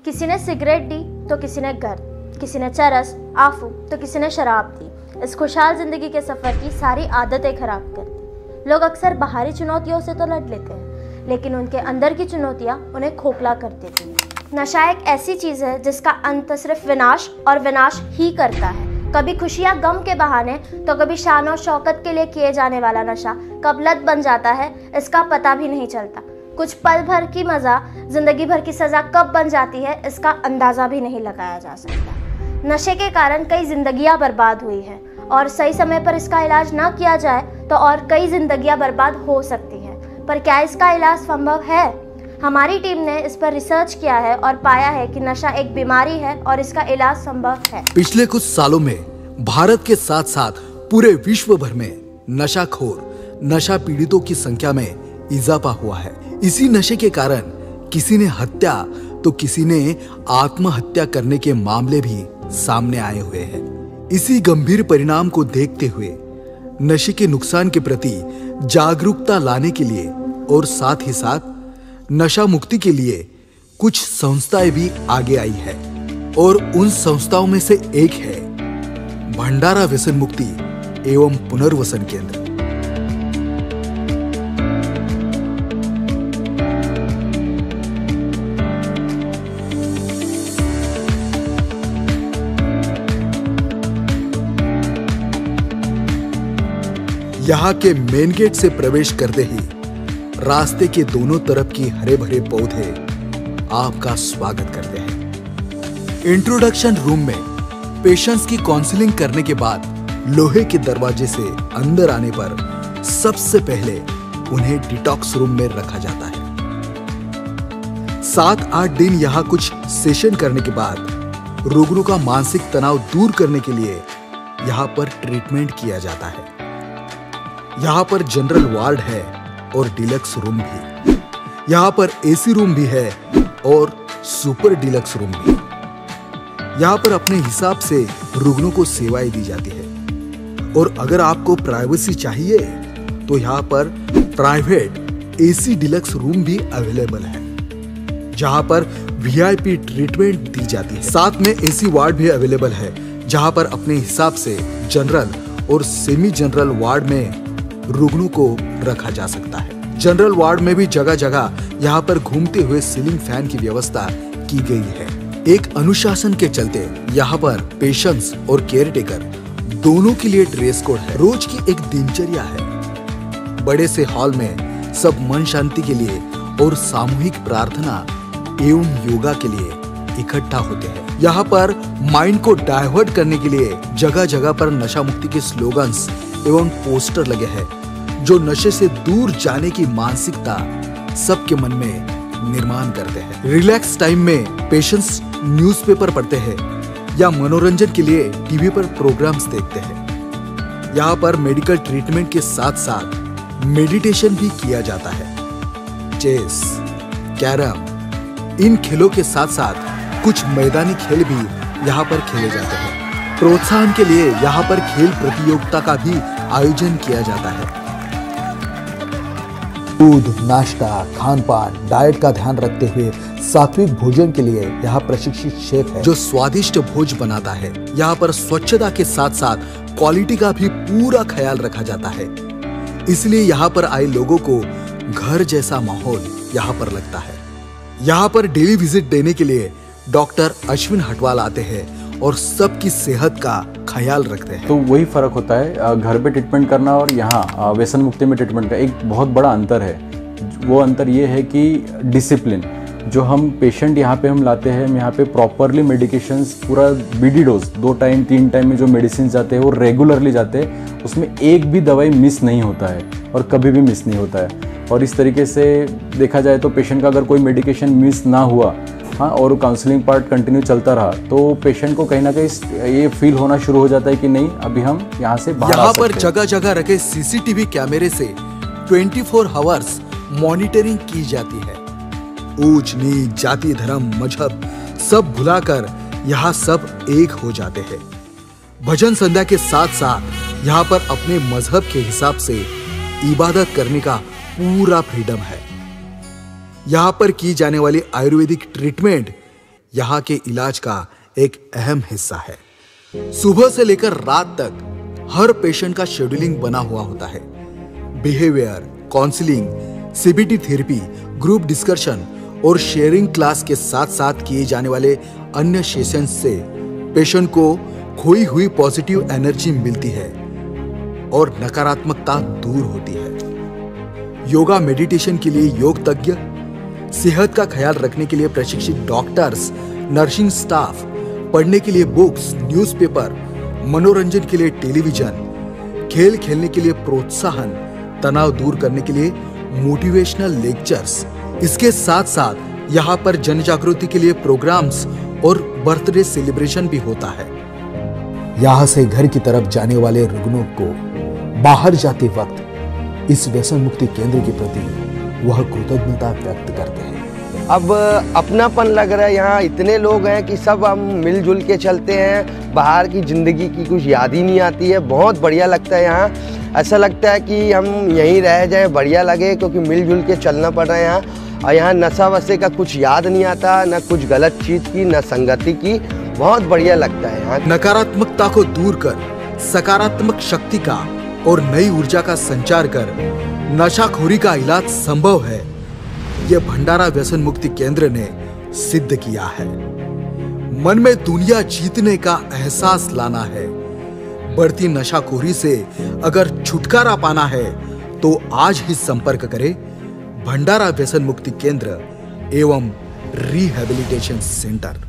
किसी ने सिगरेट दी तो किसी ने गर्द, किसी ने चरस, आफू तो किसी ने शराब दी। इस खुशहाल जिंदगी के सफ़र की सारी आदतें खराब कर दी। लोग अक्सर बाहरी चुनौतियों से तो लड़ लेते हैं, लेकिन उनके अंदर की चुनौतियाँ उन्हें खोखला कर देती हैं। नशा एक ऐसी चीज़ है जिसका अंत सिर्फ विनाश और विनाश ही करता है। कभी खुशियाँ गम के बहाने तो कभी शान और शौकत के लिए किए जाने वाला नशा कब लत बन जाता है इसका पता भी नहीं चलता। कुछ पल भर की मज़ा जिंदगी भर की सज़ा कब बन जाती है इसका अंदाज़ा भी नहीं लगाया जा सकता। नशे के कारण कई जिंदगियां बर्बाद हुई हैं और सही समय पर इसका इलाज ना किया जाए तो और कई जिंदगियां बर्बाद हो सकती हैं। पर क्या इसका इलाज संभव है? हमारी टीम ने इस पर रिसर्च किया है और पाया है कि नशा एक बीमारी है और इसका इलाज संभव है। पिछले कुछ सालों में भारत के साथ साथ पूरे विश्व भर में नशाखोर, नशा पीड़ितों की संख्या में इजाफा हुआ है। इसी नशे के कारण किसी ने हत्या तो किसी ने आत्महत्या करने के मामले भी सामने आए हुए हैं। इसी गंभीर परिणाम को देखते हुए नशे के नुकसान के प्रति जागरूकता लाने के लिए और साथ ही साथ नशा मुक्ति के लिए कुछ संस्थाएं भी आगे आई है और उन संस्थाओं में से एक है भंडारा व्यसन मुक्ति एवं पुनर्वसन केंद्र। यहाँ के मेन गेट से प्रवेश करते ही रास्ते के दोनों तरफ की हरे भरे पौधे आपका स्वागत करते हैं। इंट्रोडक्शन रूम में पेशेंट्स की काउंसलिंग करने के बाद लोहे के दरवाजे से अंदर आने पर सबसे पहले उन्हें डिटॉक्स रूम में रखा जाता है। 7-8 दिन यहाँ कुछ सेशन करने के बाद रोगियों का मानसिक तनाव दूर करने के लिए यहाँ पर ट्रीटमेंट किया जाता है। यहाँ पर जनरल वार्ड है और डिलक्स रूम भी। यहाँ पर एसी रूम भी है और सुपर डिलक्स रूम भी। यहाँ पर अपने हिसाब से रुग्णों को सेवाएं दी जाती है और अगर आपको प्राइवेसी चाहिए तो यहाँ पर प्राइवेट एसी डिलक्स रूम भी अवेलेबल है जहाँ पर वीआईपी ट्रीटमेंट दी जाती है। साथ में एसी वार्ड भी अवेलेबल है जहाँ पर अपने हिसाब से जनरल और सेमी जनरल वार्ड में रुग्णों को रखा जा सकता है। जनरल वार्ड में भी जगह जगह यहाँ पर घूमते हुए सीलिंग फैन की व्यवस्था की गई है। एक अनुशासन के चलते यहाँ पर पेशेंट्स और केयरटेकर दोनों के लिए ड्रेस कोड है। रोज की एक दिनचर्या है। बड़े से हॉल में सब मन शांति के लिए और सामूहिक प्रार्थना एवं योगा के लिए इकट्ठा होते हैं। यहाँ पर माइंड को डाइवर्ट करने के लिए जगह जगह पर नशा मुक्ति के स्लोगन्स एवं पोस्टर लगे हैं जो नशे से दूर जाने की मानसिकता सबके मन में निर्माण करते हैं। रिलैक्स टाइम में पेशेंट्स न्यूज़पेपर पढ़ते हैं या मनोरंजन के लिए टीवी पर प्रोग्राम्स देखते हैं। यहाँ पर मेडिकल ट्रीटमेंट के साथ साथ मेडिटेशन भी किया जाता है। चेस, कैरम, इन खेलों के साथ साथ कुछ मैदानी खेल भी यहाँ पर खेले जाते हैं। प्रोत्साहन के लिए यहाँ पर खेल प्रतियोगिता का भी आयोजन किया जाता है। दूध, नाश्ता, खान पान, डाइट का ध्यान रखते हुए सात्विक भोजन के लिए यहाँ प्रशिक्षित शेफ है जो स्वादिष्ट भोज बनाता है। यहाँ पर स्वच्छता के साथ साथ क्वालिटी का भी पूरा ख्याल रखा जाता है। इसलिए यहाँ पर आए लोगों को घर जैसा माहौल यहाँ पर लगता है। यहाँ पर डेली विजिट देने के लिए डॉक्टर अश्विन हटवाल आते हैं और सबकी सेहत का ख्याल रखते हैं। तो वही फर्क होता है घर पे ट्रीटमेंट करना और यहाँ व्यसन मुक्ति में ट्रीटमेंट का एक बहुत बड़ा अंतर है। वो अंतर ये है कि डिसिप्लिन जो हम पेशेंट यहाँ पे हम लाते हैं, हम यहाँ पे प्रॉपरली मेडिकेशंस पूरा बीडी डोज 2 टाइम 3 टाइम में जो मेडिसिन जाते हैं वो रेगुलरली जाते हैं। उसमें एक भी दवाई मिस नहीं होता है और कभी भी मिस नहीं होता है। और इस तरीके से देखा जाए तो पेशेंट का अगर कोई मेडिकेशन मिस ना हुआ, हाँ, और काउंसलिंग पार्ट कंटिन्यू चलता रहा तो पेशेंट को कहीं ना कहीं ये फील होना शुरू हो जाता है कि नहीं अभी हम यहाँ से बाहर आ सकते हैं। यहाँ पर जगह जगह रखे सीसीटीवी कैमरे से 24 आवर्स मॉनिटरिंग की जाती है। ऊंच नीच, जाति, धर्म, मजहब सब भुलाकर यहाँ सब एक हो जाते हैं। भजन संध्या के साथ साथ यहाँ पर अपने मजहब के हिसाब से इबादत करने का पूरा फ्रीडम है। यहाँ पर की जाने वाली आयुर्वेदिक ट्रीटमेंट यहाँ के इलाज का एक अहम हिस्सा है। सुबह से लेकर रात तक हर पेशेंट का शेड्यूलिंग बना हुआ होता है। Behaviour, counselling, CBT therapy, group discussion और शेयरिंग क्लास के साथ साथ किए जाने वाले अन्य सेशंस से पेशेंट को खोई हुई पॉजिटिव एनर्जी मिलती है और नकारात्मकता दूर होती है। योगा मेडिटेशन के लिए योग तज्ञ, सेहत का ख्याल रखने के लिए प्रशिक्षित डॉक्टर्स, नर्सिंग स्टाफ, पढ़ने के लिए बुक्स, न्यूज़पेपर, मनोरंजन के लिए टेलीविजन, खेल खेलने के लिए प्रोत्साहन, तनाव दूर करने के लिए मोटिवेशनल लेक्चर्स। इसके साथ साथ यहाँ पर जन जागृति के लिए प्रोग्राम्स और बर्थडे सेलिब्रेशन भी होता है। यहाँ से घर की तरफ जाने वाले रुग्णों को बाहर जाते वक्त इस व्यसन मुक्ति केंद्र के प्रति वह कृतज्ञता व्यक्त करते हैं। अब अपनापन लग रहा है, यहाँ इतने लोग हैं कि सब हम मिलजुल के चलते हैं, बाहर की ज़िंदगी की कुछ याद ही नहीं आती है। बहुत बढ़िया लगता है यहाँ, ऐसा लगता है कि हम यहीं रह जाएं, बढ़िया लगे, क्योंकि मिलजुल के चलना पड़ रहा है यहाँ। और यहाँ नशा वशे का कुछ याद नहीं आता, न कुछ गलत चीज़ की, न संगति की। बहुत बढ़िया लगता है यहाँ। नकारात्मकता को दूर कर सकारात्मक शक्ति का और नई ऊर्जा का संचार कर नशाखोरी का इलाज संभव है, यह भंडारा व्यसन मुक्ति केंद्र ने सिद्ध किया है। मन में दुनिया जीतने का एहसास लाना है। बढ़ती नशाखोरी से अगर छुटकारा पाना है तो आज ही संपर्क करें भंडारा व्यसन मुक्ति केंद्र एवं रिहैबिलिटेशन सेंटर।